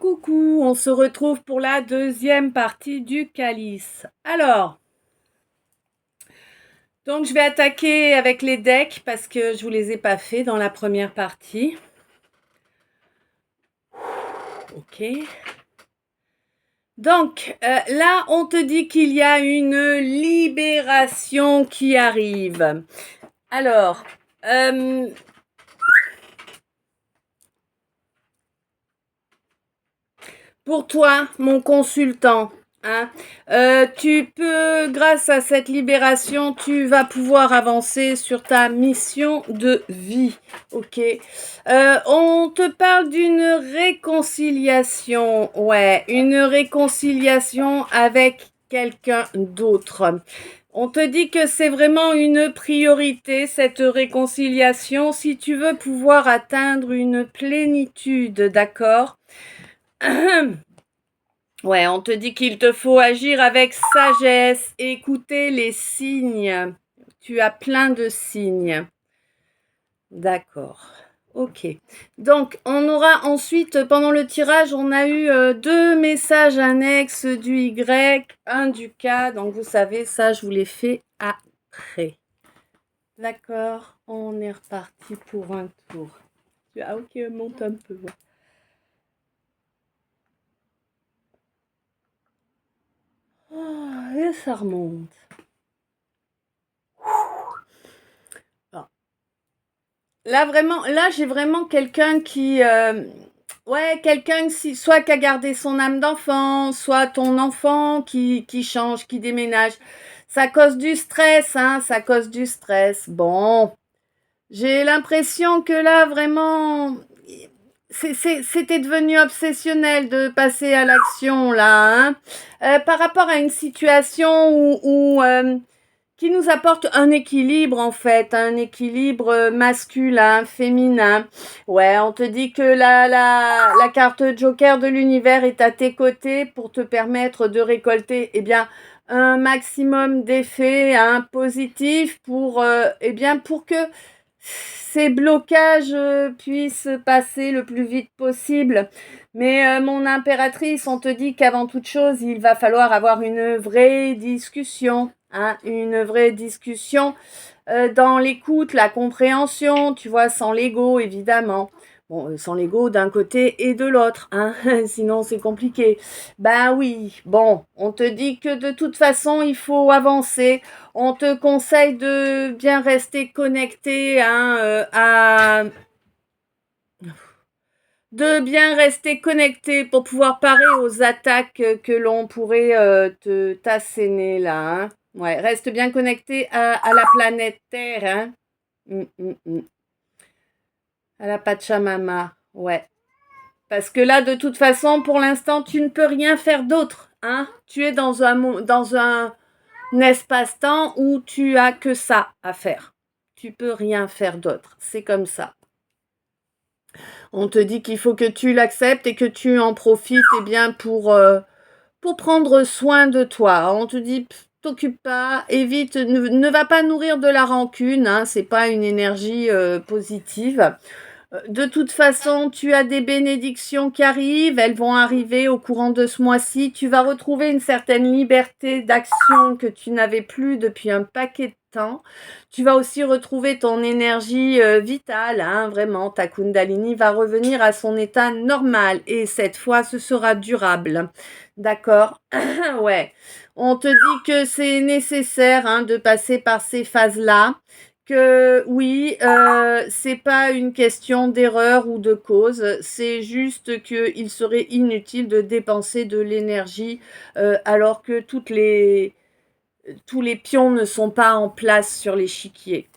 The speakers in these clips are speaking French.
Coucou, on se retrouve pour la deuxième partie du calice. Alors, donc je vais attaquer avec les decks parce que je vous les ai pas fait dans la première partie. Ok. Donc, là, on te dit qu'il y a une libération qui arrive. Alors, pour toi, mon consultant, hein, tu peux, grâce à cette libération, tu vas pouvoir avancer sur ta mission de vie. Ok. On te parle d'une réconciliation. Ouais, une réconciliation avec quelqu'un d'autre. On te dit que c'est vraiment une priorité, cette réconciliation, si tu veux pouvoir atteindre une plénitude, d'accord? Ouais, on te dit qu'il te faut agir avec sagesse, écouter les signes. Tu as plein de signes. D'accord. Ok. Donc, on aura ensuite, pendant le tirage, on a eu deux messages annexes du Y, un du K. Donc, vous savez, ça, je vous l'ai fait après. D'accord. On est reparti pour un tour. Ah, ok, monte un peu. Ouais. Oh, et ça remonte. Là, vraiment, là, j'ai vraiment quelqu'un qui... ouais, quelqu'un soit qui a gardé son âme d'enfant, soit ton enfant qui change, qui déménage. Ça cause du stress, hein, ça cause du stress. Bon, j'ai l'impression que là, vraiment, c'était devenu obsessionnel de passer à l'action, là, hein. Par rapport à une situation où qui nous apporte un équilibre en fait, un équilibre masculin, féminin. Ouais, on te dit que la carte Joker de l'univers est à tes côtés pour te permettre de récolter eh bien, un maximum d'effets hein, positifs pour, eh bien, pour que ces blocages puissent passer le plus vite possible. Mais mon impératrice, on te dit qu'avant toute chose, il va falloir avoir une vraie discussion. Hein, une vraie discussion dans l'écoute, la compréhension, tu vois, sans l'ego, évidemment. Bon, sans l'ego d'un côté et de l'autre, hein, sinon c'est compliqué. Ben oui, bon, on te dit que de toute façon, il faut avancer. On te conseille de bien rester connecté hein, de bien rester connecté pour pouvoir parer aux attaques que l'on pourrait t'asséner là. Hein. Ouais, reste bien connecté à la planète Terre. Hein. Mm. À la Pachamama. Ouais. Parce que là, de toute façon, pour l'instant, tu ne peux rien faire d'autre. Hein. Tu es dans un espace-temps où tu as que ça à faire. Tu peux rien faire d'autre. C'est comme ça. On te dit qu'il faut que tu l'acceptes et que tu en profites eh bien, pour prendre soin de toi. On te dit, t'occupe pas, évite, ne va pas nourrir de la rancune, hein, c'est pas une énergie positive. De toute façon, tu as des bénédictions qui arrivent, elles vont arriver au courant de ce mois-ci. Tu vas retrouver une certaine liberté d'action que tu n'avais plus depuis un paquet de temps. Tu vas aussi retrouver ton énergie vitale, hein, vraiment. Ta Kundalini va revenir à son état normal et cette fois, ce sera durable. D'accord? Ouais. On te dit que c'est nécessaire hein, de passer par ces phases-là que oui, c'est pas une question d'erreur ou de cause, c'est juste qu'il serait inutile de dépenser de l'énergie alors que tous les pions ne sont pas en place sur l'échiquier.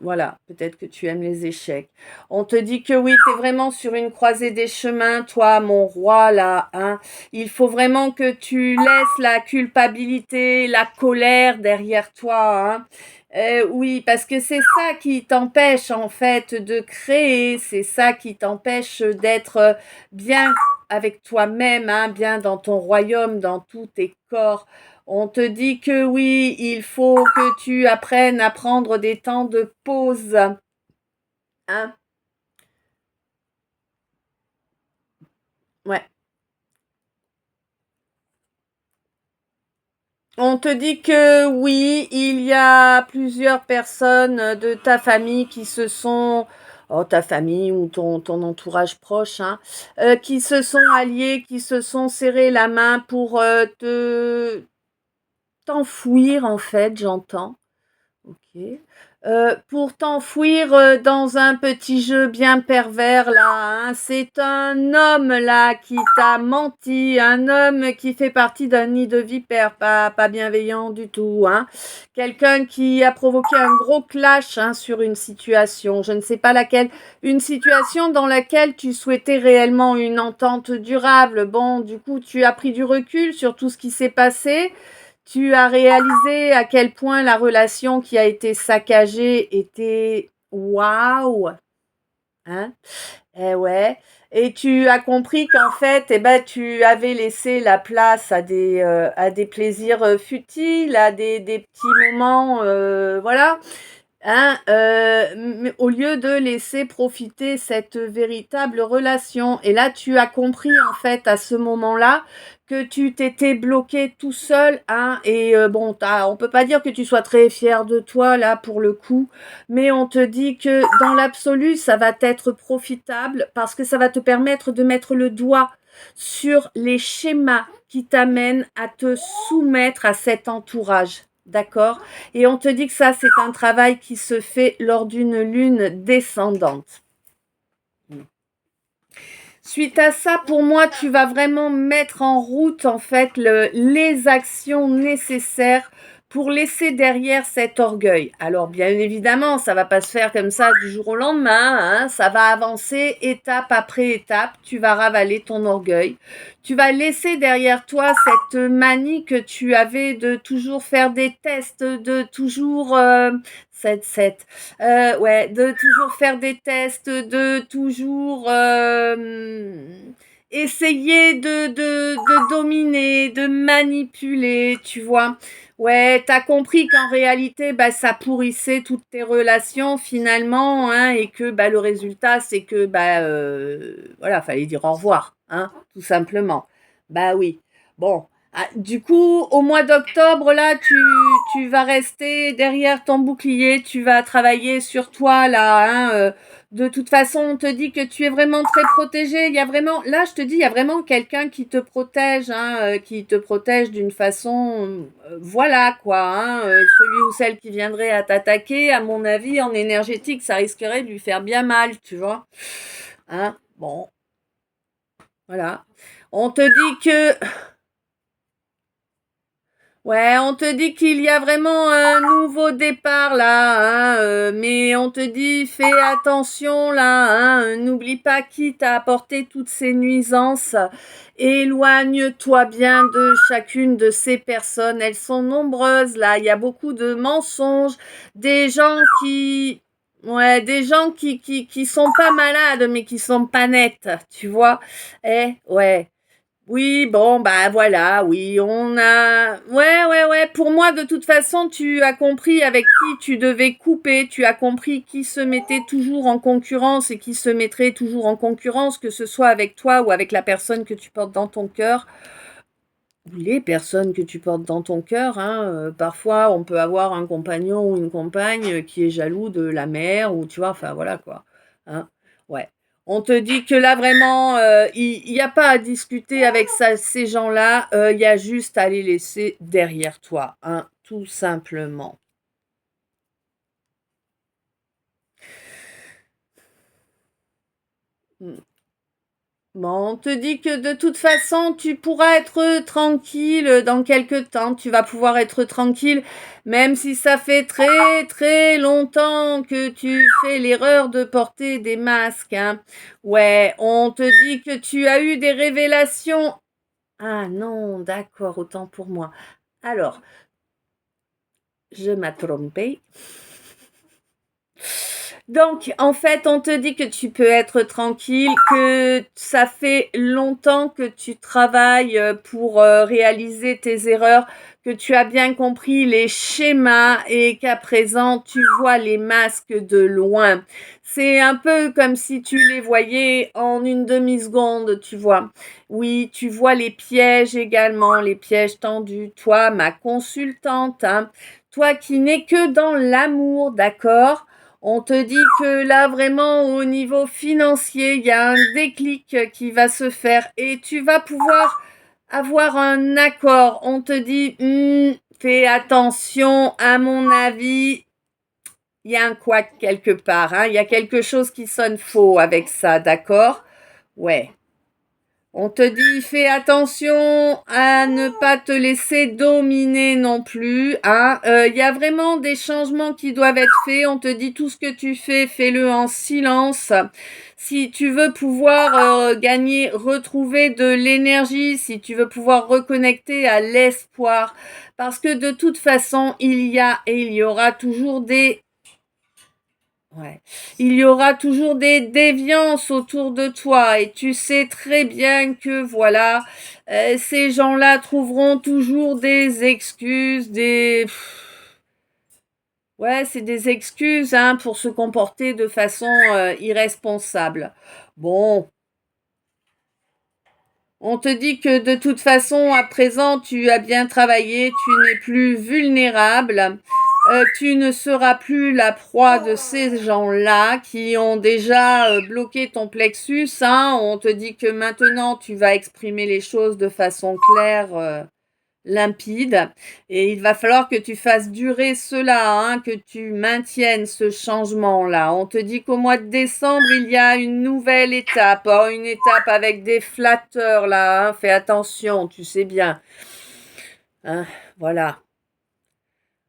Voilà, peut-être que tu aimes les échecs. On te dit que oui, tu es vraiment sur une croisée des chemins, toi, mon roi, là. Hein. Il faut vraiment que tu laisses la culpabilité, la colère derrière toi. Hein. Oui, parce que c'est ça qui t'empêche, en fait, de créer. C'est ça qui t'empêche d'être bien avec toi-même, hein, bien dans ton royaume, dans tous tes corps. On te dit que oui, il faut que tu apprennes à prendre des temps de pause. Hein? Ouais. On te dit que oui, il y a plusieurs personnes de ta famille qui se sont, oh, ta famille ou ton entourage proche, hein, qui se sont alliés, qui se sont serrés la main pour t'enfouir en fait, j'entends. Ok. Pour t'enfouir dans un petit jeu bien pervers là, hein. C'est un homme là qui t'a menti, un homme qui fait partie d'un nid de vipères, pas bienveillant du tout, hein. Quelqu'un qui a provoqué un gros clash, hein, sur une situation, je ne sais pas laquelle, une situation dans laquelle tu souhaitais réellement une entente durable. Bon, du coup, tu as pris du recul sur tout ce qui s'est passé. Tu as réalisé à quel point la relation qui a été saccagée était waouh, hein? Eh ouais. Et tu as compris qu'en fait, eh ben, tu avais laissé la place à des plaisirs futiles, à des petits moments, voilà. Hein, au lieu de laisser profiter cette véritable relation. Et là, tu as compris en fait à ce moment-là que tu t'étais bloqué tout seul, hein, et bon, on peut pas dire que tu sois très fier de toi là pour le coup, mais on te dit que dans l'absolu, ça va t'être profitable parce que ça va te permettre de mettre le doigt sur les schémas qui t'amènent à te soumettre à cet entourage. D'accord? Et on te dit que ça, c'est un travail qui se fait lors d'une lune descendante. Suite à ça, pour moi, tu vas vraiment mettre en route en fait les actions nécessaires pour laisser derrière cet orgueil. Alors bien évidemment, ça va pas se faire comme ça du jour au lendemain, hein, ça va avancer étape après étape, tu vas ravaler ton orgueil. Tu vas laisser derrière toi cette manie que tu avais de toujours faire des tests, de toujours 7, ouais, de toujours faire des tests, de toujours essayer de dominer, de manipuler, tu vois. Ouais, t'as compris qu'en réalité, bah, ça pourrissait toutes tes relations finalement, hein, et que bah, le résultat, c'est que bah, voilà, fallait dire au revoir, hein, tout simplement. Bah oui. Bon, ah, du coup, au mois d'octobre, là, tu vas rester derrière ton bouclier, tu vas travailler sur toi, là, hein. De toute façon, on te dit que tu es vraiment très protégé. Il y a vraiment, là, je te dis, il y a vraiment quelqu'un qui te protège, hein, qui te protège d'une façon, voilà, quoi, hein. Celui ou celle qui viendrait à t'attaquer, à mon avis, en énergétique, ça risquerait de lui faire bien mal, tu vois. Hein, bon, voilà. On te dit que Ouais, on te dit qu'il y a vraiment un nouveau départ là, hein, mais on te dit fais attention là, hein, n'oublie pas qui t'a apporté toutes ces nuisances. Éloigne-toi bien de chacune de ces personnes. Elles sont nombreuses là. Il y a beaucoup de mensonges, des gens qui, ouais, des gens qui sont pas malades mais qui sont pas nets, tu vois. Ouais. Oui, bon, bah voilà, oui, on a... Ouais, pour moi, de toute façon, tu as compris avec qui tu devais couper, tu as compris qui se mettait toujours en concurrence et qui se mettrait toujours en concurrence, que ce soit avec toi ou avec la personne que tu portes dans ton cœur, ou les personnes que tu portes dans ton cœur, hein. Parfois, on peut avoir un compagnon ou une compagne qui est jaloux de la mère, ou tu vois, enfin voilà quoi. Hein. Ouais. On te dit que là vraiment, il n'y a pas à discuter avec ces gens-là, il y a juste à les laisser derrière toi, hein, tout simplement. Mm. Bon, on te dit que de toute façon, tu pourras être tranquille dans quelques temps. Tu vas pouvoir être tranquille, même si ça fait très très longtemps que tu fais l'erreur de porter des masques, hein. Ouais, on te dit que tu as eu des révélations. Ah non, d'accord, autant pour moi. Alors, je m'ai trompée. Donc, en fait, on te dit que tu peux être tranquille, que ça fait longtemps que tu travailles pour réaliser tes erreurs, que tu as bien compris les schémas et qu'à présent, tu vois les masques de loin. C'est un peu comme si tu les voyais en une demi-seconde, tu vois. Oui, tu vois les pièges également, les pièges tendus. Toi, ma consultante, hein, toi qui n'es que dans l'amour, d'accord? On te dit que là, vraiment, au niveau financier, il y a un déclic qui va se faire et tu vas pouvoir avoir un accord. On te dit, fais attention, à mon avis, il y a un couac quelque part, hein. Il y a quelque chose qui sonne faux avec ça, d'accord? Ouais. On te dit, fais attention à ne pas te laisser dominer non plus, hein. Y a vraiment des changements qui doivent être faits. On te dit tout ce que tu fais, fais-le en silence. Si tu veux pouvoir gagner, retrouver de l'énergie, si tu veux pouvoir reconnecter à l'espoir, parce que de toute façon, il y a et il y aura toujours des Ouais. Il y aura toujours des déviances autour de toi et tu sais très bien que voilà, ces gens-là trouveront toujours des excuses, Ouais, c'est des excuses hein, pour se comporter de façon irresponsable. Bon, on te dit que de toute façon, à présent, tu as bien travaillé, tu n'es plus vulnérable. Tu ne seras plus la proie de ces gens-là qui ont déjà bloqué ton plexus, hein. On te dit que maintenant, tu vas exprimer les choses de façon claire, limpide. Et il va falloir que tu fasses durer cela, hein, que tu maintiennes ce changement-là. On te dit qu'au mois de décembre, il y a une nouvelle étape, hein, une étape avec des flatteurs, là, hein. Fais attention, tu sais bien. Hein, voilà.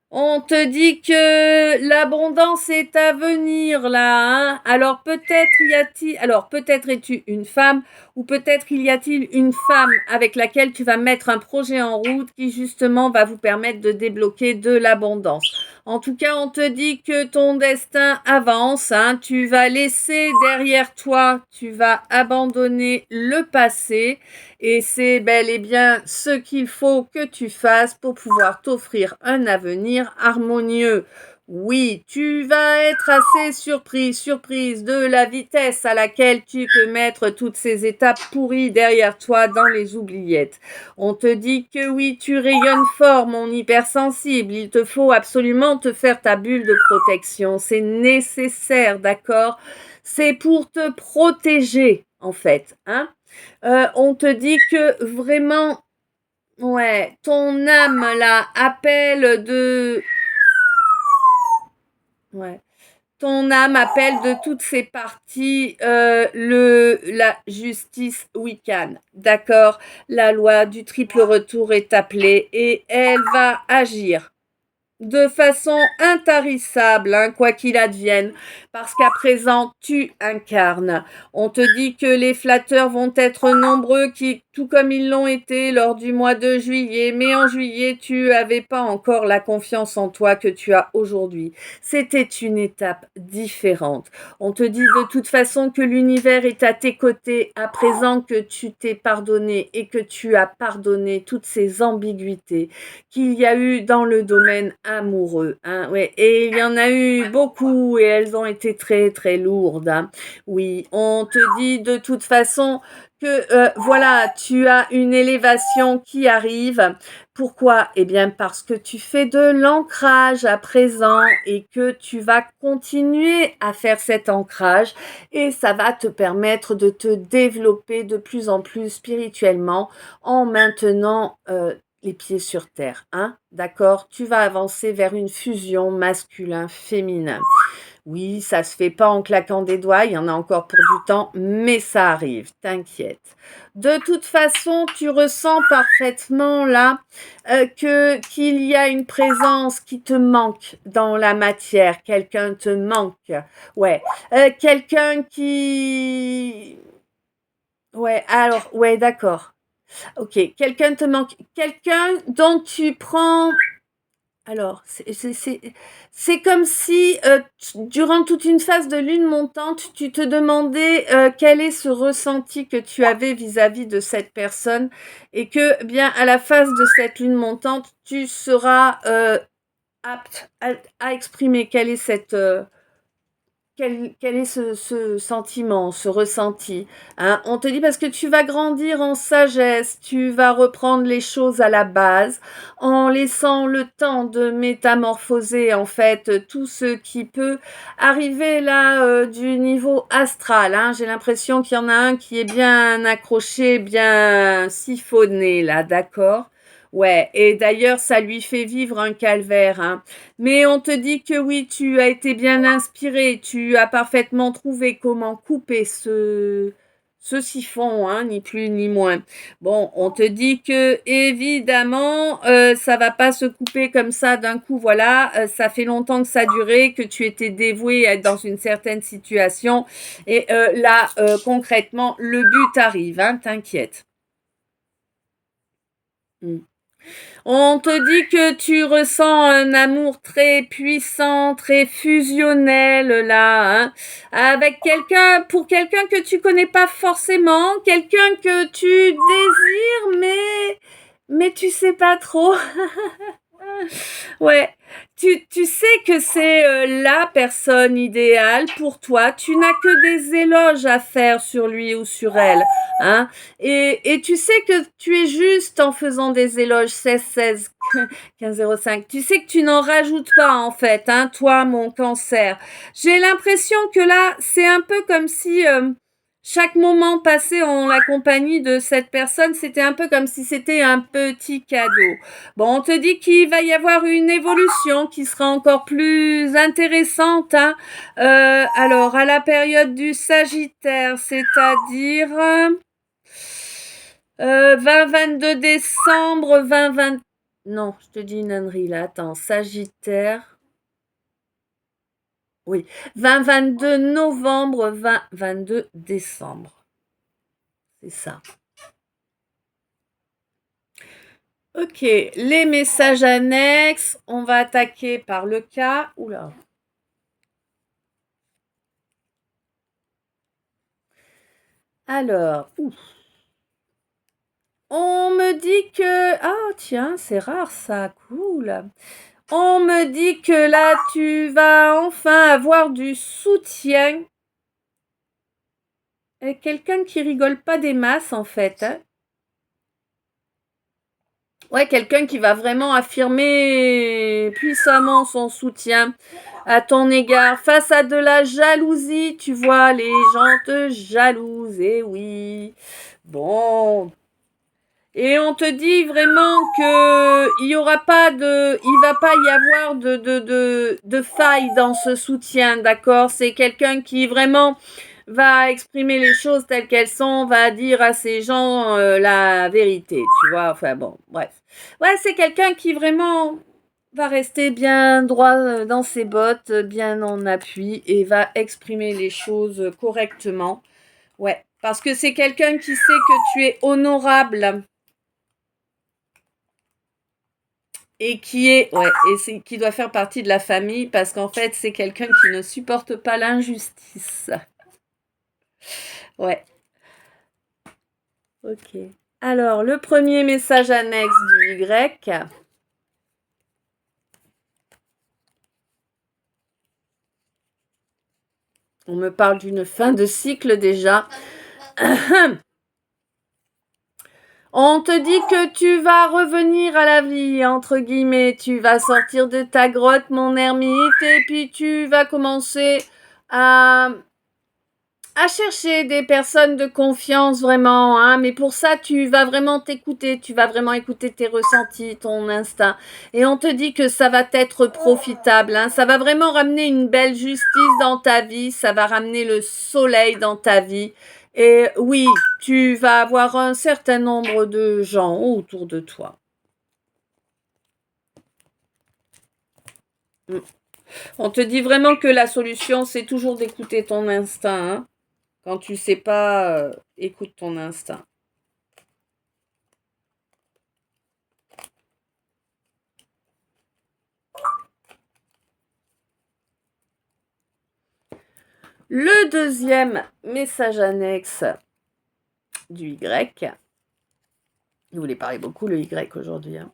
On te dit que l'abondance est à venir là, hein. Alors peut-être es-tu une femme ou peut-être y a-t-il une femme avec laquelle tu vas mettre un projet en route qui justement va vous permettre de débloquer de l'abondance. En tout cas, on te dit que ton destin avance, hein. Tu vas laisser derrière toi, tu vas abandonner le passé et c'est bel et bien ce qu'il faut que tu fasses pour pouvoir t'offrir un avenir harmonieux. Oui, tu vas être assez surprise de la vitesse à laquelle tu peux mettre toutes ces étapes pourries derrière toi dans les oubliettes. On te dit que oui, tu rayonnes fort, mon hypersensible. Il te faut absolument te faire ta bulle de protection. C'est nécessaire, d'accord? C'est pour te protéger, en fait, hein? On te dit que vraiment, ouais, ton âme là appelle de, ouais, ton âme appelle de toutes ses parties la justice Wiccan, d'accord? La loi du triple retour est appelée et elle va agir de façon intarissable, hein, quoi qu'il advienne, parce qu'à présent, tu incarnes. On te dit que les flatteurs vont être nombreux, tout comme ils l'ont été lors du mois de juillet, mais en juillet, tu avais pas encore la confiance en toi que tu as aujourd'hui. C'était une étape différente. On te dit de toute façon que l'univers est à tes côtés, à présent que tu t'es pardonné et que tu as pardonné toutes ces ambiguïtés qu'il y a eu dans le domaine amoureux, hein, ouais, et il y en a eu beaucoup et elles ont été très très lourdes, hein. Oui, on te dit de toute façon que voilà, tu as une élévation qui arrive. Pourquoi? Eh bien parce que tu fais de l'ancrage à présent et que tu vas continuer à faire cet ancrage et ça va te permettre de te développer de plus en plus spirituellement en maintenant les pieds sur terre, hein, d'accord? Tu vas avancer vers une fusion masculin-féminin. Oui, ça se fait pas en claquant des doigts, il y en a encore pour du temps, mais ça arrive, t'inquiète. De toute façon, tu ressens parfaitement là que qu'il y a une présence qui te manque dans la matière, quelqu'un te manque. Ouais, quelqu'un qui Ouais, alors ouais, d'accord. Ok, quelqu'un te manque, quelqu'un dont tu prends Alors, c'est comme si, durant toute une phase de lune montante, tu te demandais quel est ce ressenti que tu avais vis-à-vis de cette personne et que, bien, à la phase de cette lune montante, tu seras apte à exprimer quelle est quel est ce sentiment, ce ressenti, hein? On te dit parce que tu vas grandir en sagesse, tu vas reprendre les choses à la base, en laissant le temps de métamorphoser en fait tout ce qui peut arriver là du niveau astral, hein. J'ai l'impression qu'il y en a un qui est bien accroché, bien siphonné là, d'accord? Ouais, et d'ailleurs, ça lui fait vivre un calvaire, hein. Mais on te dit que oui, tu as été bien inspiré, tu as parfaitement trouvé comment couper ce siphon, hein, ni plus ni moins. Bon, on te dit que évidemment, ça va pas se couper comme ça d'un coup, voilà, ça fait longtemps que ça a duré, que tu étais dévoué à être dans une certaine situation, et là, concrètement, le but arrive, hein, t'inquiète. Mm. On te dit que tu ressens un amour très puissant, très fusionnel là, hein, avec quelqu'un, pour quelqu'un que tu connais pas forcément, quelqu'un que tu désires, mais tu sais pas trop. Ouais, tu sais que c'est la personne idéale pour toi. Tu n'as que des éloges à faire sur lui ou sur elle, hein. Et tu sais que tu es juste en faisant des éloges 16 16 15 05. Tu sais que tu n'en rajoutes pas en fait, hein, toi, mon cancer. J'ai l'impression que là, c'est un peu comme si chaque moment passé en la compagnie de cette personne, c'était un peu comme si c'était un petit cadeau. Bon, on te dit qu'il va y avoir une évolution qui sera encore plus intéressante, hein. Alors, à la période du Sagittaire, c'est-à-dire 20-22 décembre, 20-20... Non, je te dis une ânerie là. Attends, Sagittaire. Oui, 20-22 novembre, 20-22 décembre. C'est ça. Ok, les messages annexes. On va attaquer par le cas. Oula. Alors, on me dit que... Ah, tiens, c'est rare ça, cool. On me dit que là, tu vas enfin avoir du soutien. Et quelqu'un qui rigole pas des masses, en fait, hein. Ouais, quelqu'un qui va vraiment affirmer puissamment son soutien à ton égard face à de la jalousie. Tu vois, les gens te jalousent, et oui. Bon, et on te dit vraiment que il va pas y avoir de faille dans ce soutien, d'accord? C'est quelqu'un qui vraiment va exprimer les choses telles qu'elles sont, va dire à ces gens la vérité, tu vois? Enfin bon, bref. Ouais, c'est quelqu'un qui vraiment va rester bien droit dans ses bottes, bien en appui et va exprimer les choses correctement. Ouais, parce que c'est quelqu'un qui sait que tu es honorable et qui doit faire partie de la famille parce qu'en fait, c'est quelqu'un qui ne supporte pas l'injustice. Ouais, ok. Alors, le premier message annexe du Y. On me parle d'une fin de cycle déjà. On te dit que tu vas revenir à la vie, entre guillemets. Tu vas sortir de ta grotte, mon ermite, et puis tu vas commencer à chercher des personnes de confiance vraiment, hein, mais pour ça, tu vas vraiment t'écouter, tu vas vraiment écouter tes ressentis, ton instinct. Et on te dit que ça va être profitable, hein, ça va vraiment ramener une belle justice dans ta vie, ça va ramener le soleil dans ta vie. Et oui, tu vas avoir un certain nombre de gens autour de toi. On te dit vraiment que la solution, c'est toujours d'écouter ton instinct, hein. Quand tu sais pas, écoute ton instinct. Le deuxième message annexe du Y. Il voulait parler beaucoup le Y aujourd'hui. Hein.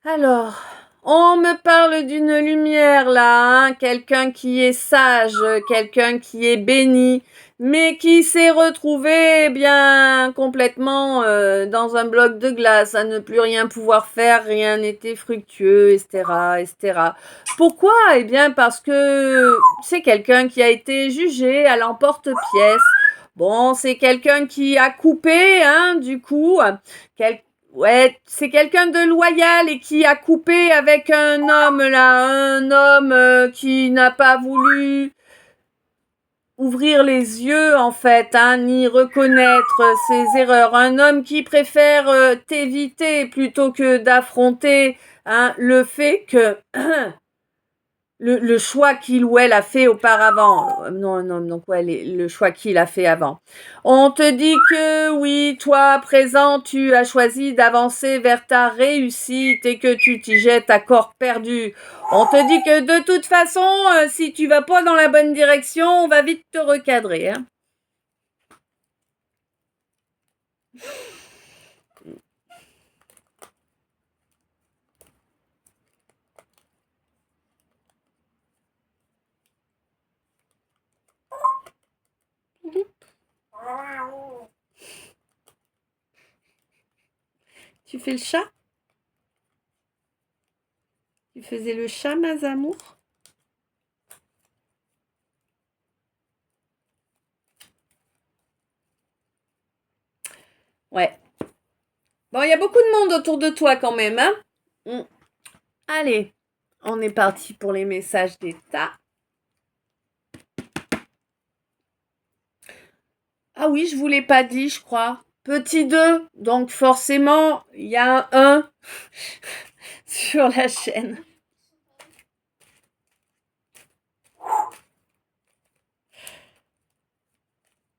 Alors, on me parle d'une lumière là, hein, quelqu'un qui est sage, quelqu'un qui est béni, mais qui s'est retrouvé bien complètement dans un bloc de glace, à ne plus rien pouvoir faire, rien n'était fructueux, etc., etc. Pourquoi? Eh bien parce que c'est quelqu'un qui a été jugé à l'emporte-pièce. Bon, c'est quelqu'un qui a coupé, hein, du coup, ouais, c'est quelqu'un de loyal et qui a coupé avec un homme là, un homme qui n'a pas voulu ouvrir les yeux en fait, hein, ni reconnaître ses erreurs. Un homme qui préfère t'éviter plutôt que d'affronter hein, le fait que le choix qu'il ou elle a fait auparavant. Non, donc ouais, le choix qu'il a fait avant. On te dit que oui, toi, à présent, tu as choisi d'avancer vers ta réussite et que tu t'y jettes à corps perdu. On te dit que de toute façon, si tu vas pas dans la bonne direction, on va vite te recadrer. Hein. Tu fais le chat? Tu faisais le chat, Mazamour? Ouais. Bon, il y a beaucoup de monde autour de toi quand même, hein? Allez, on est parti pour les messages d'état. Ah oui, je vous l'ai pas dit, je crois. Petit 2, donc forcément, il y a un 1 sur la chaîne.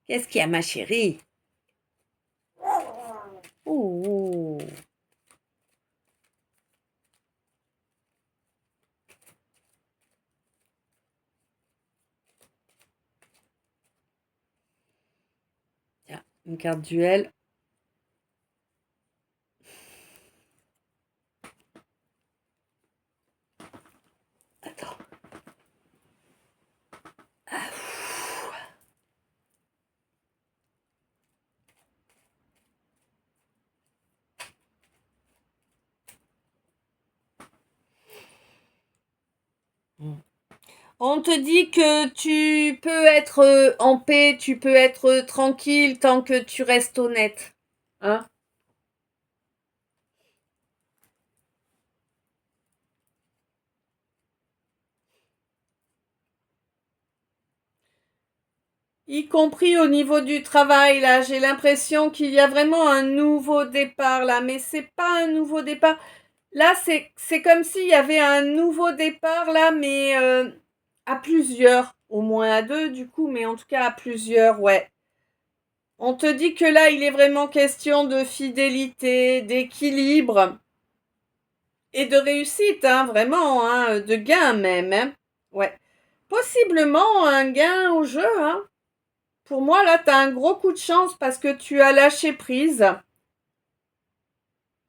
Qu'est-ce qu'il y a, ma chérie? Oh. Tiens, une carte duel. Attends. Ah, on te dit que tu peux être en paix, tu peux être tranquille tant que tu restes honnête. Hein? Y compris au niveau du travail, là, j'ai l'impression qu'il y a vraiment un nouveau départ, là, mais c'est pas un nouveau départ. Là, c'est comme s'il y avait un nouveau départ, là, mais à plusieurs. Au moins à deux, du coup, mais en tout cas à plusieurs, ouais. On te dit que là, il est vraiment question de fidélité, d'équilibre et de réussite, hein, vraiment, hein, de gain même, hein. Ouais. Possiblement un gain au jeu, hein. Pour moi, là, tu as un gros coup de chance parce que tu as lâché prise.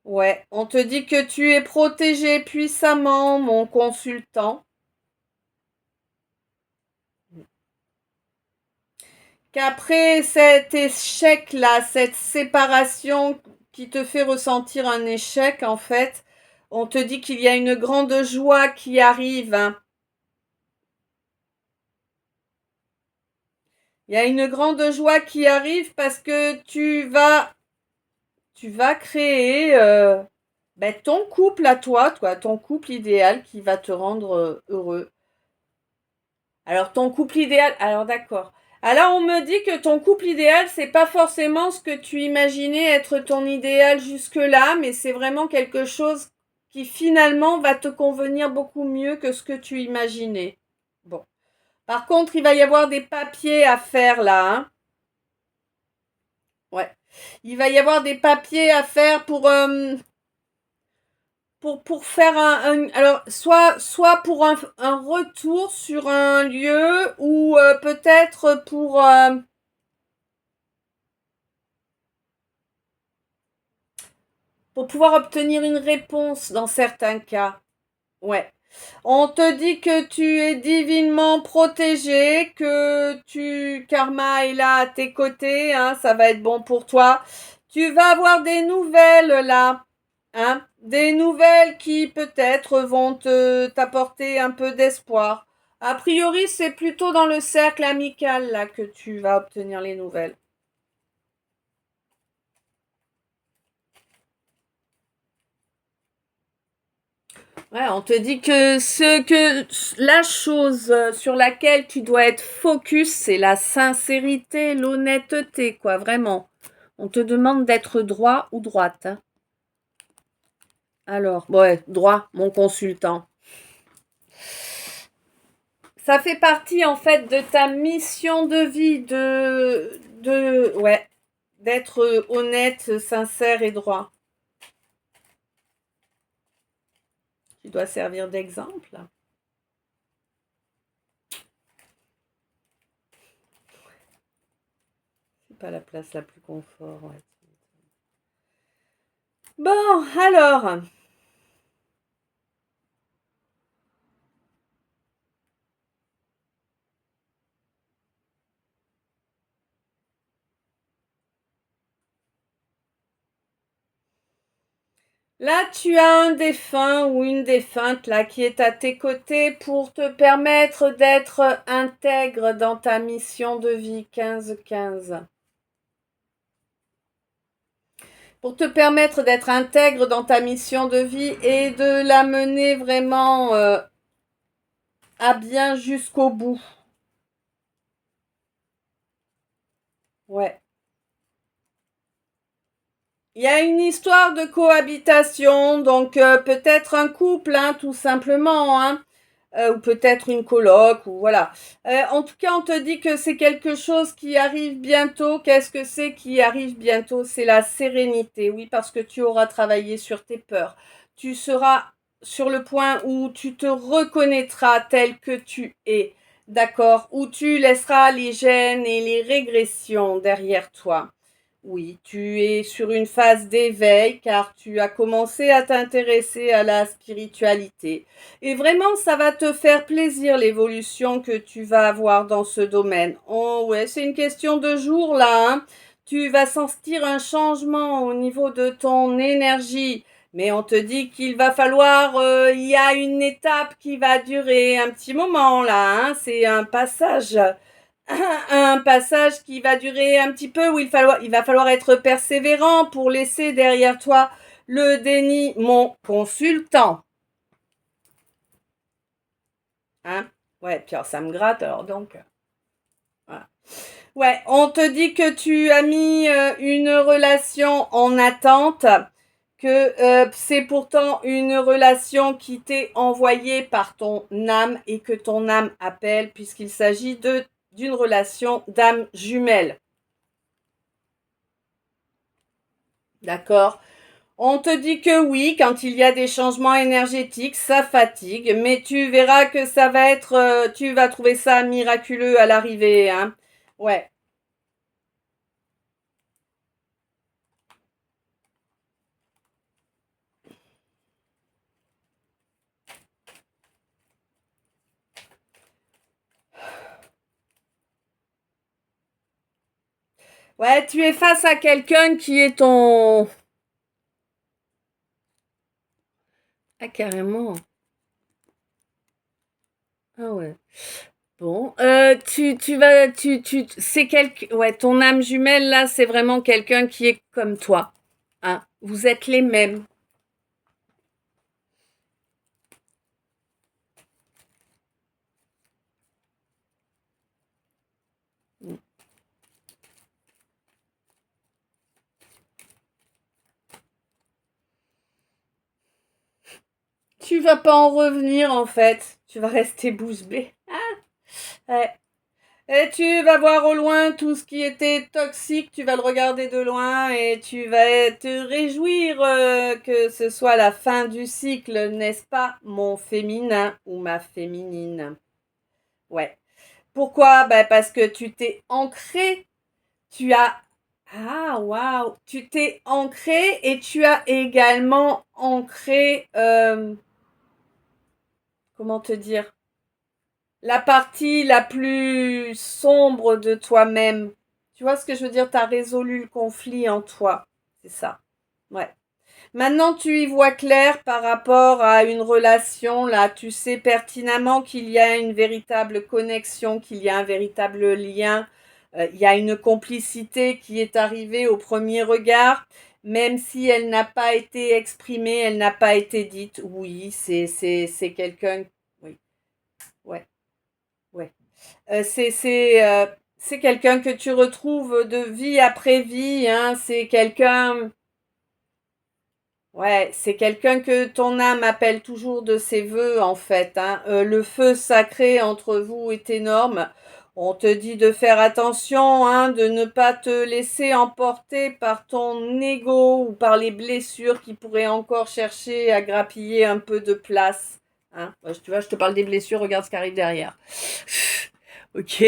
Ouais, on te dit que tu es protégé puissamment, mon consultant. Qu'après cet échec-là, cette séparation qui te fait ressentir un échec, en fait, on te dit qu'il y a une grande joie qui arrive. Hein. Il y a une grande joie qui arrive parce que tu vas créer ton couple à toi, ton couple idéal qui va te rendre heureux. Alors ton couple idéal, alors d'accord. Alors on me dit que ton couple idéal, c'est pas forcément ce que tu imaginais être ton idéal jusque-là, mais c'est vraiment quelque chose qui finalement va te convenir beaucoup mieux que ce que tu imaginais. Bon. Par contre, il va y avoir des papiers à faire là, hein. Ouais. Il va y avoir des papiers à faire pour faire alors soit pour un retour sur un lieu ou peut-être pour pouvoir obtenir une réponse dans certains cas. Ouais. On te dit que tu es divinement protégé, que karma est là à tes côtés, hein, ça va être bon pour toi. Tu vas avoir des nouvelles là, hein, des nouvelles qui peut-être vont t'apporter un peu d'espoir. A priori, c'est plutôt dans le cercle amical là que tu vas obtenir les nouvelles. Ouais, on te dit que la chose sur laquelle tu dois être focus, c'est la sincérité, l'honnêteté, quoi, vraiment. On te demande d'être droit ou droite, hein. Alors, ouais, droit, mon consultant. Ça fait partie en fait de ta mission de vie ouais, d'être honnête, sincère et droit. Tu dois servir d'exemple. C'est pas la place la plus confort, ouais. Bon, alors. Là, tu as un défunt ou une défunte là qui est à tes côtés pour te permettre d'être intègre dans ta mission de vie 15-15. Pour te permettre d'être intègre dans ta mission de vie et de la mener vraiment à bien jusqu'au bout. Ouais. Il y a une histoire de cohabitation, donc peut-être un couple, hein, tout simplement, hein. Ou peut-être une coloc, ou voilà. En tout cas, on te dit que c'est quelque chose qui arrive bientôt. Qu'est-ce que c'est qui arrive bientôt? C'est la sérénité, oui, parce que tu auras travaillé sur tes peurs. Tu seras sur le point où tu te reconnaîtras tel que tu es, d'accord? Où tu laisseras les gènes et les régressions derrière toi. Oui, tu es sur une phase d'éveil car tu as commencé à t'intéresser à la spiritualité. Et vraiment, ça va te faire plaisir l'évolution que tu vas avoir dans ce domaine. Oh ouais, c'est une question de jour là, hein. Tu vas sentir un changement au niveau de ton énergie. Mais on te dit qu'il va falloir, il y a une étape qui va durer un petit moment là, hein. C'est un passage un passage qui va durer un petit peu où il va falloir être persévérant pour laisser derrière toi le déni, mon consultant. Hein? Ouais, puis alors ça me gratte alors donc. Voilà. Ouais, on te dit que tu as mis une relation en attente, que c'est pourtant une relation qui t'est envoyée par ton âme et que ton âme appelle puisqu'il s'agit d'une relation d'âme jumelle. D'accord? On te dit que oui, quand il y a des changements énergétiques, ça fatigue, mais tu verras que ça va être, tu vas trouver ça miraculeux à l'arrivée, hein. Ouais. Ouais, tu es face à quelqu'un qui est ton... Ah, carrément. Ah ouais. Bon, c'est ouais, ton âme jumelle là, c'est vraiment quelqu'un qui est comme toi, hein. Vous êtes les mêmes. Tu vas pas en revenir en fait. Tu vas rester bouche bée. Ah, ouais. Et tu vas voir au loin tout ce qui était toxique, tu vas le regarder de loin et tu vas te réjouir que ce soit la fin du cycle, n'est-ce pas, mon féminin ou ma féminine? Ouais. Pourquoi? Ben parce que tu t'es ancré, tu as... Ah, waouh! Tu t'es ancré et tu as également ancré... comment te dire? La partie la plus sombre de toi-même. Tu vois ce que je veux dire? Tu as résolu le conflit en toi. C'est ça. Ouais. Maintenant, tu y vois clair par rapport à une relation. Là, tu sais pertinemment qu'il y a une véritable connexion, qu'il y a un véritable lien. Il y a une complicité qui est arrivée au premier regard, même si elle n'a pas été exprimée, elle n'a pas été dite. Oui, c'est quelqu'un. Oui, ouais, ouais. C'est quelqu'un que tu retrouves de vie après vie, hein. C'est quelqu'un, ouais, c'est quelqu'un que ton âme appelle toujours de ses voeux, en fait, hein. Le feu sacré entre vous est énorme. On te dit de faire attention, hein, de ne pas te laisser emporter par ton ego ou par les blessures qui pourraient encore chercher à grappiller un peu de place, hein. Tu vois, je te parle des blessures, regarde ce qui arrive derrière. Ok,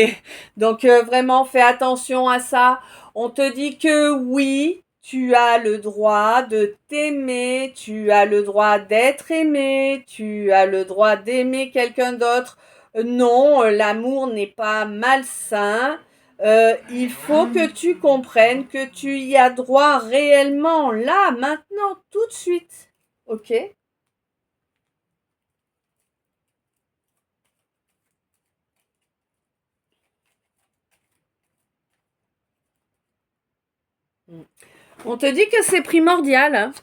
donc vraiment fais attention à ça. On te dit que oui, tu as le droit de t'aimer, tu as le droit d'être aimé, tu as le droit d'aimer quelqu'un d'autre. Non, l'amour n'est pas malsain. Il faut que tu comprennes que tu y as droit réellement, là, maintenant, tout de suite. Ok? On te dit que c'est primordial, hein.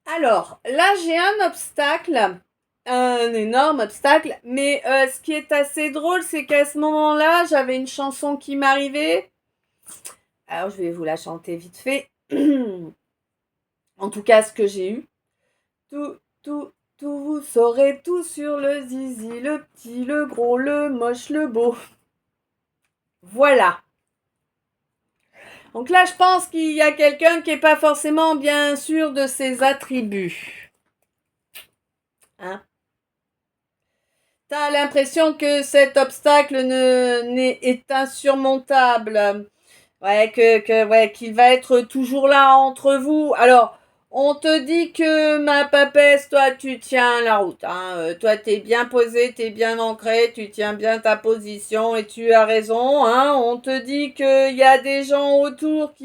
Alors, là, j'ai un obstacle, un énorme obstacle, mais ce qui est assez drôle, c'est qu'à ce moment-là, j'avais une chanson qui m'arrivait. Alors, je vais vous la chanter vite fait. En tout cas, ce que j'ai eu. Tout, tout, vous saurez tout sur le zizi, le petit, le gros, le moche, le beau. Voilà. Donc là, je pense qu'il y a quelqu'un qui n'est pas forcément bien sûr de ses attributs. Hein? T'as l'impression que cet obstacle est insurmontable. Ouais, ouais, qu'il va être toujours là entre vous. Alors, on te dit que ma papesse, toi, tu tiens la route, hein. Toi, t'es bien posé, t'es bien ancré, tu tiens bien ta position et tu as raison, hein. On te dit qu'il y a des gens autour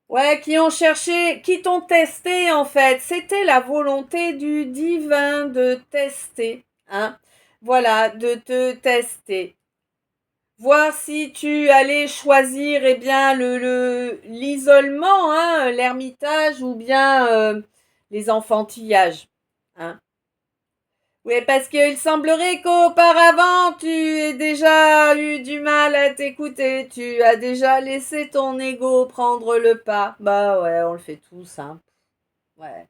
ouais, qui ont cherché, qui t'ont testé en fait. C'était la volonté du divin de tester, hein. Voilà, de te tester. Voir si tu allais choisir, eh bien, l'isolement, hein, l'ermitage ou bien les enfantillages, hein. Oui, parce qu'il semblerait qu'auparavant, tu aies déjà eu du mal à t'écouter. Tu as déjà laissé ton ego prendre le pas. Bah ouais, on le fait tous, hein. Ouais.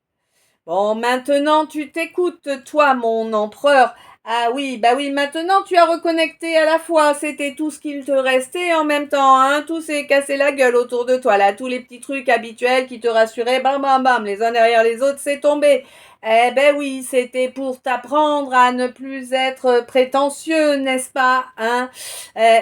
Bon, maintenant tu t'écoutes, toi, mon empereur. Ah oui, bah oui, maintenant tu as reconnecté à la fois. C'était tout ce qu'il te restait en même temps, hein. Tout s'est cassé la gueule autour de toi, là. Tous les petits trucs habituels qui te rassuraient, bam, bam, bam, les uns derrière les autres, c'est tombé. Eh ben oui, c'était pour t'apprendre à ne plus être prétentieux, n'est-ce pas, hein?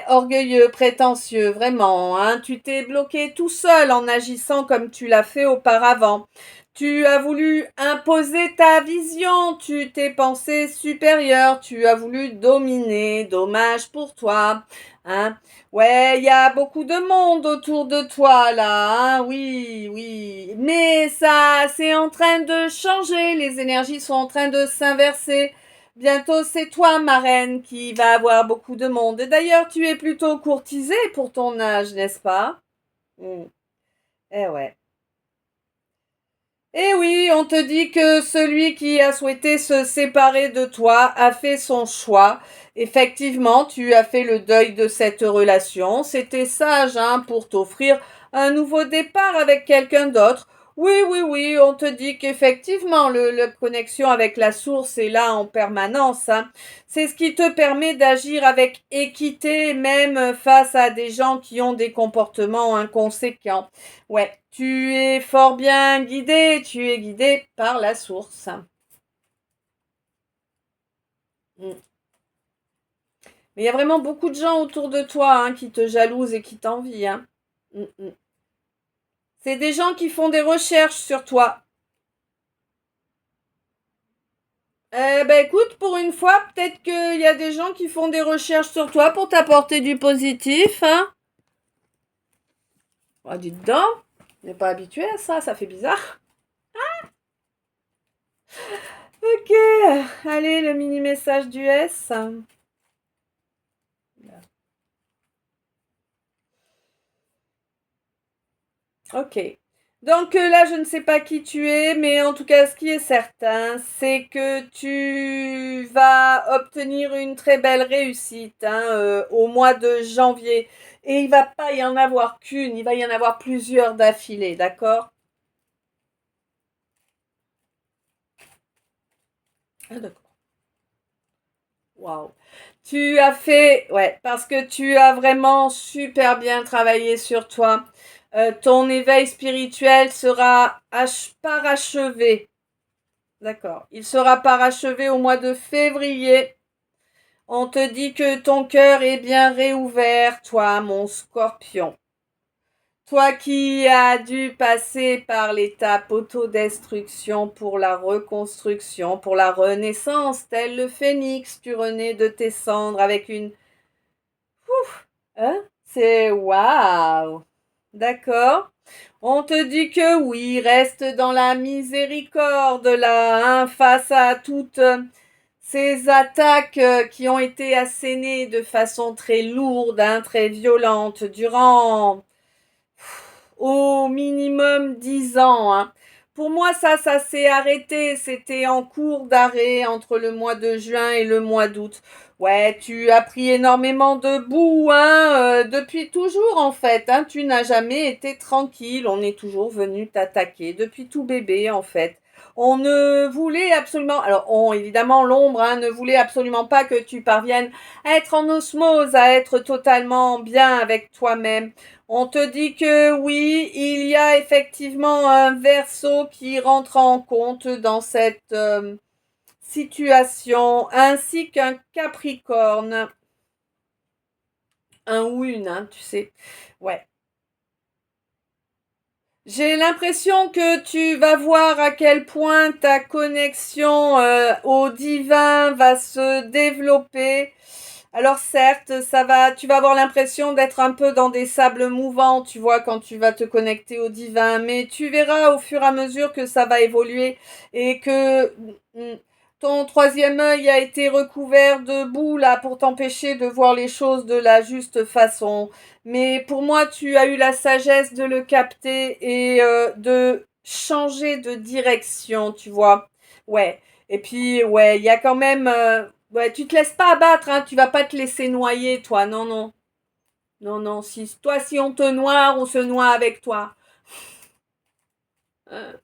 Orgueilleux, prétentieux, vraiment, hein. Tu t'es bloqué tout seul en agissant comme tu l'as fait auparavant. Tu as voulu imposer ta vision, tu t'es pensé supérieur, tu as voulu dominer, dommage pour toi, hein. Ouais, il y a beaucoup de monde autour de toi là, hein, oui, oui. Mais ça, c'est en train de changer, les énergies sont en train de s'inverser. Bientôt, c'est toi, ma reine, qui va avoir beaucoup de monde. Et d'ailleurs, tu es plutôt courtisée pour ton âge, n'est-ce pas? Mm. Eh ouais. Eh oui, on te dit que celui qui a souhaité se séparer de toi a fait son choix. Effectivement, tu as fait le deuil de cette relation. C'était sage, hein, pour t'offrir un nouveau départ avec quelqu'un d'autre. Oui, oui, oui, on te dit qu'effectivement, la connexion avec la source est là en permanence, hein. C'est ce qui te permet d'agir avec équité, même face à des gens qui ont des comportements inconséquents. Ouais, tu es fort bien guidé, tu es guidé par la source. Mm. Mais il y a vraiment beaucoup de gens autour de toi, hein, qui te jalousent et qui t'envient, hein. Mm, mm. C'est des gens qui font des recherches sur toi. Eh ben écoute, pour une fois, peut-être qu'il y a des gens qui font des recherches sur toi pour t'apporter du positif, hein. Oh, dis donc, on n'est pas habitué à ça, ça fait bizarre. Ok, allez, le mini message du S. Ok. Donc là, je ne sais pas qui tu es, mais en tout cas, ce qui est certain, c'est que tu vas obtenir une très belle réussite, hein, au mois de janvier. Et il va pas y en avoir qu'une, il va y en avoir plusieurs d'affilée, d'accord? Ah, d'accord. Waouh. Tu as fait, ouais, parce que tu as vraiment super bien travaillé sur toi. Ton éveil spirituel sera parachevé. D'accord. Il sera parachevé au mois de février. On te dit que ton cœur est bien réouvert, toi, mon scorpion. Toi qui as dû passer par l'étape autodestruction pour la reconstruction, pour la renaissance, tel le phénix, tu renais de tes cendres avec une... Hein? C'est waouh! D'accord. On te dit que oui, reste dans la miséricorde là, hein, face à toutes ces attaques qui ont été assénées de façon très lourde, hein, très violente, durant au minimum 10 ans, hein. Pour moi, ça s'est arrêté. C'était en cours d'arrêt entre le mois de juin et le mois d'août. Ouais, tu as pris énormément de boue, hein, depuis toujours en fait, hein. Tu n'as jamais été tranquille. On est toujours venu t'attaquer depuis tout bébé en fait. On ne voulait absolument, alors évidemment l'ombre, hein, ne voulait absolument pas que tu parviennes à être en osmose, à être totalement bien avec toi-même. On te dit que oui, il y a effectivement un Verseau qui rentre en compte dans cette situation, ainsi qu'un Capricorne, un ou une, hein, tu sais. Ouais. J'ai l'impression que tu vas voir à quel point ta connexion au divin va se développer. Alors certes, tu vas avoir l'impression d'être un peu dans des sables mouvants, tu vois, quand tu vas te connecter au divin, mais tu verras au fur et à mesure que ça va évoluer et que ton troisième œil a été recouvert de boue là pour t'empêcher de voir les choses de la juste façon. Mais pour moi, tu as eu la sagesse de le capter et de changer de direction, tu vois. Ouais. Et puis, ouais, il y a quand même... ouais, tu te laisses pas abattre, hein, tu vas pas te laisser noyer, toi. Non, non. Non, non. Si on te noie, on se noie avec toi. Euh,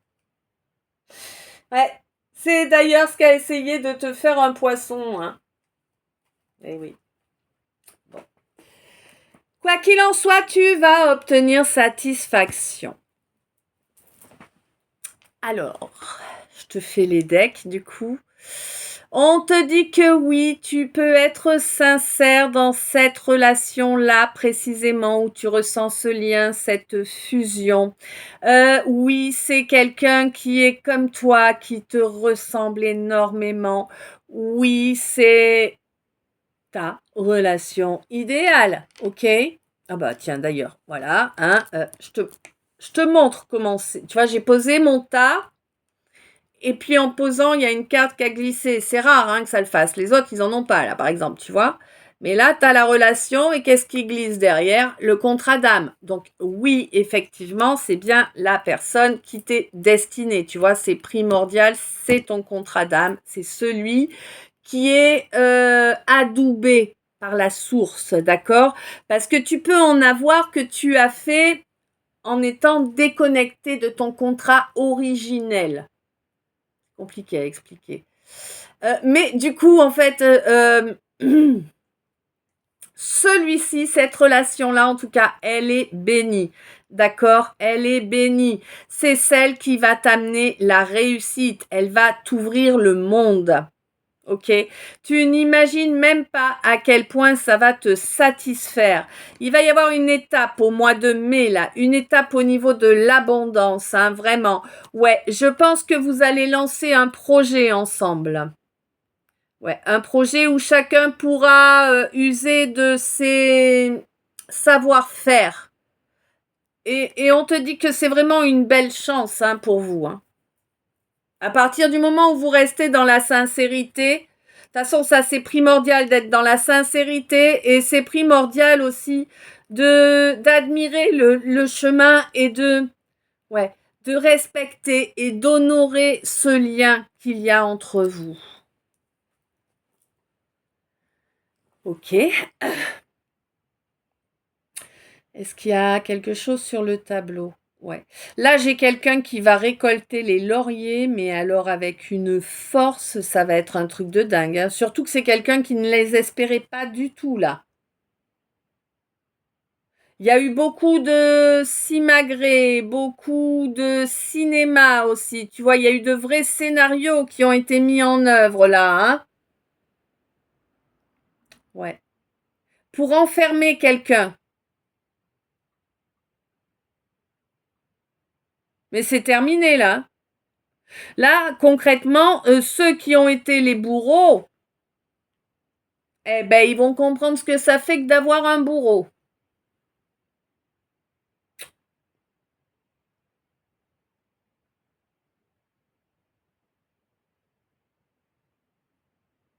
ouais. C'est d'ailleurs ce qu'a essayé de te faire un poisson, hein. Eh oui. Bon. Quoi qu'il en soit, tu vas obtenir satisfaction. Alors, je te fais les decks du coup. On te dit que oui, tu peux être sincère dans cette relation-là précisément où tu ressens ce lien, cette fusion. Oui, c'est quelqu'un qui est comme toi, qui te ressemble énormément. Oui, c'est ta relation idéale, ok? Ah bah tiens, d'ailleurs, voilà, hein, je te montre comment c'est. Tu vois, j'ai posé mon tas. Et puis en posant, il y a une carte qui a glissé. C'est rare, hein, que ça le fasse. Les autres, ils en ont pas, là, par exemple, tu vois. Mais là, tu as la relation et qu'est-ce qui glisse derrière? Le contrat d'âme. Donc oui, effectivement, c'est bien la personne qui t'est destinée. Tu vois, c'est primordial, c'est ton contrat d'âme. C'est celui qui est adoubé par la source, d'accord? Parce que tu peux en avoir que tu as fait en étant déconnecté de ton contrat originel. Compliqué à expliquer. Mais du coup, en fait, celui-ci, cette relation-là, en tout cas, elle est bénie. D'accord? Elle est bénie. C'est celle qui va t'amener la réussite. Elle va t'ouvrir le monde. Ok? Tu n'imagines même pas à quel point ça va te satisfaire. Il va y avoir une étape au mois de mai, là. Une étape au niveau de l'abondance, hein, vraiment. Ouais, je pense que vous allez lancer un projet ensemble. Ouais, un projet où chacun pourra user de ses savoir-faire. Et on te dit que c'est vraiment une belle chance hein, pour vous. Hein. À partir du moment où vous restez dans la sincérité, de toute façon, ça c'est primordial d'être dans la sincérité et c'est primordial aussi d'admirer le chemin et de respecter et d'honorer ce lien qu'il y a entre vous. Ok. Est-ce qu'il y a quelque chose sur le tableau? Ouais. Là, j'ai quelqu'un qui va récolter les lauriers, mais alors avec une force, ça va être un truc de dingue. Hein. Surtout que c'est quelqu'un qui ne les espérait pas du tout, là. Il y a eu beaucoup de simagrées, beaucoup de cinéma aussi. Tu vois, il y a eu de vrais scénarios qui ont été mis en œuvre, là. Hein. Ouais. Pour enfermer quelqu'un. Mais c'est terminé, là. Là, concrètement, ceux qui ont été les bourreaux, eh ben, ils vont comprendre ce que ça fait que d'avoir un bourreau.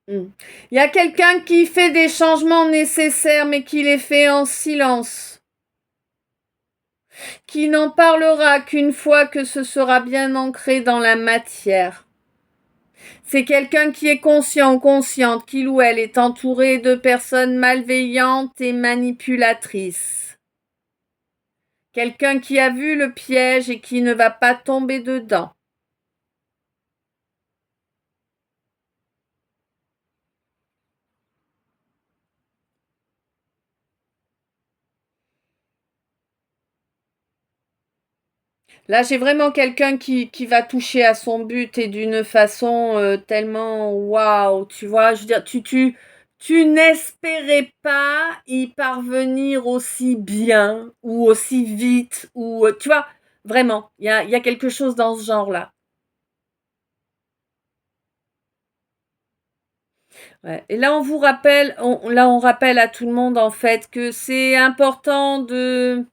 Il y a quelqu'un qui fait des changements nécessaires, mais qui les fait en silence. Qui n'en parlera qu'une fois que ce sera bien ancré dans la matière. C'est quelqu'un qui est conscient ou consciente qu'il ou elle est entouré de personnes malveillantes et manipulatrices. Quelqu'un qui a vu le piège et qui ne va pas tomber dedans. Là, j'ai vraiment quelqu'un qui va toucher à son but et d'une façon tellement waouh, tu vois, je veux dire, tu n'espérais pas y parvenir aussi bien ou aussi vite, ou tu vois, vraiment, il y a quelque chose dans ce genre-là. Ouais. Et là, on vous rappelle, là, on rappelle à tout le monde en fait que c'est important de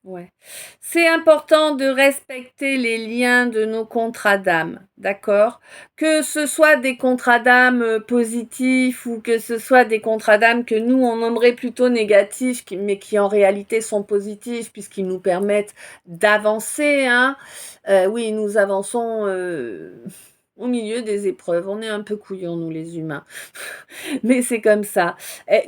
Ouais. C'est important de respecter les liens de nos contrats d'âme, d'accord? Que ce soit des contrats d'âme positifs ou que ce soit des contrats d'âme que nous, on nommerait plutôt négatifs, mais qui en réalité sont positifs puisqu'ils nous permettent d'avancer, hein. Oui, nous avançons au milieu des épreuves. On est un peu couillons, nous, les humains. Mais c'est comme ça.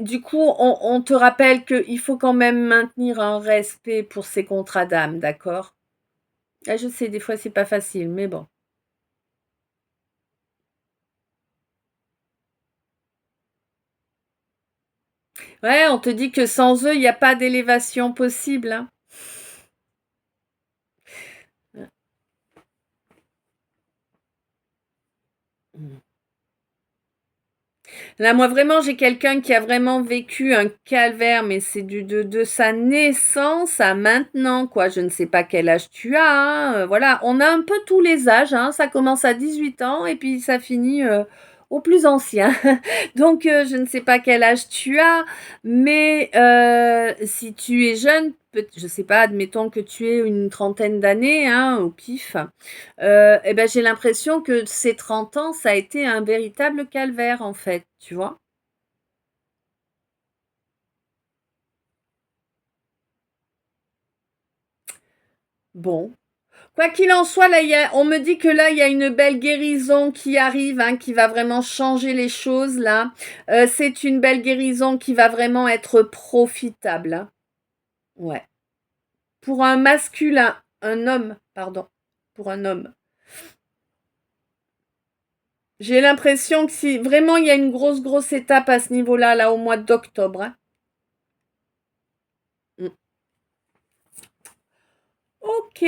Du coup, on te rappelle qu'il faut quand même maintenir un respect pour ces contrats d'âme, d'accord? Je sais, des fois, c'est pas facile, mais bon. Ouais, on te dit que sans eux, il n'y a pas d'élévation possible, hein. Là, moi, vraiment, j'ai quelqu'un qui a vraiment vécu un calvaire, mais c'est de sa naissance à maintenant, quoi. Je ne sais pas quel âge tu as, hein. Voilà, on a un peu tous les âges, hein. Ça commence à 18 ans et puis ça finit au plus ancien. Donc, je ne sais pas quel âge tu as, mais si tu es jeune, je ne sais pas, admettons que tu aies une trentaine d'années, hein, au pif, eh ben, j'ai l'impression que ces 30 ans, ça a été un véritable calvaire, en fait, tu vois? Bon. Quoi qu'il en soit, là, on me dit que là, il y a une belle guérison qui arrive, hein, qui va vraiment changer les choses, là. C'est une belle guérison qui va vraiment être profitable, hein. Ouais. Pour un masculin, un homme, pardon. Pour un homme. J'ai l'impression que si vraiment il y a une grosse étape à ce niveau-là, là, au mois d'octobre, hein. Mm. Ok.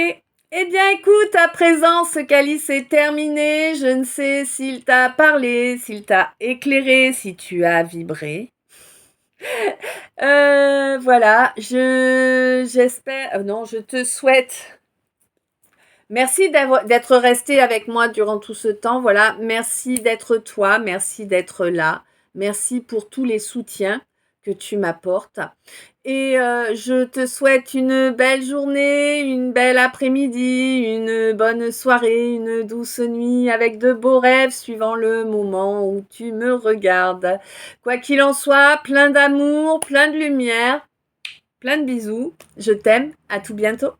Eh bien, écoute, à présent, ce calice est terminé. Je ne sais s'il t'a parlé, s'il t'a éclairé, si tu as vibré. Voilà, j'espère, non, je te souhaite. Merci d'être resté avec moi durant tout ce temps. Voilà, merci d'être toi, merci d'être là, merci pour tous les soutiens que tu m'apportes. Et je te souhaite une belle journée, une belle après-midi, une bonne soirée, une douce nuit avec de beaux rêves suivant le moment où tu me regardes. Quoi qu'il en soit, plein d'amour, plein de lumière, plein de bisous. Je t'aime. À tout bientôt.